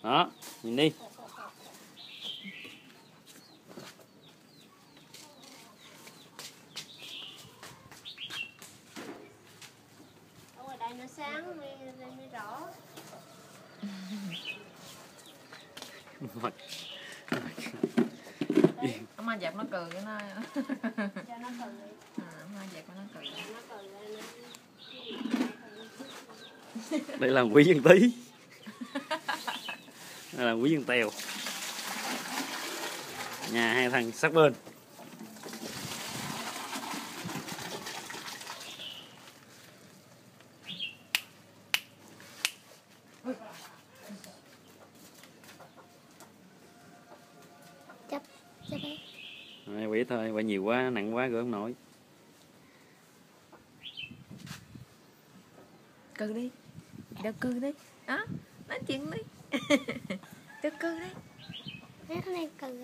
Đó, nhìn đi. Ở ngoài đây nó sáng mới rõ. Mà dẹp nó cười cái nó. Cho nó cười. Mà dẹp nó cười. Nó cười lên nó. Đây là Quý Văn Tí. Đây là Quý Văn Tèo. Nhà hai thằng sát bên. Chấp đấy. Rồi, quỷ thôi, quậy nhiều quá, nặng quá gỡ không nổi. Cười đi. Được cười đi. Đó, nói chuyện đi. Được cười đi. Nó này cười.